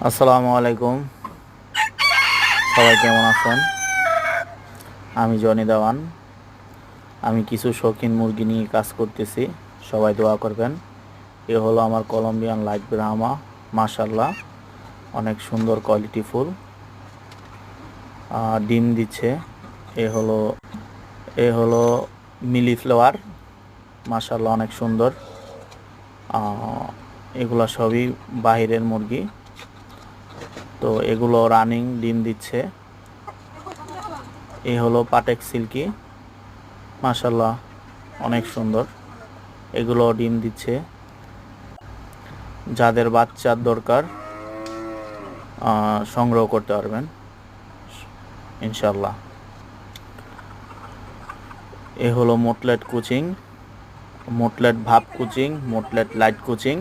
আসসালামু আলাইকুম। সবাই কেমন আছেন? আমি জনি দেওয়ান। আমি কিছু শৌখিন মুরগি নিয়ে কাজ করতেছি। সবাই দোয়া করবেন। এ হলো আমার কলম্বিয়ান লাইট ব্রাহ্মা। মাশাল্লাহ, অনেক সুন্দর কোয়ালিটি ফুল ডিম দিচ্ছে। এ হলো এ হলো মিলি ফ্লাওয়ার। মাশাল্লাহ, অনেক সুন্দর। এগুলা সবই বাহিরের মুরগি। তো এগুলো রানিং ডিম দিচ্ছে। এ হলো পাটেক সিল্কি। মাশাল্লাহ, অনেক সুন্দর। এগুলো ডিম দিচ্ছে। যাদের বাচ্চার দরকার সংগ্রহ করতে পারবেন ইনশাল্লাহ। এ হলো মোটলেট কুচিং, মোটলেট ভাপ কুচিং, মোটলেট লাইট কুচিং।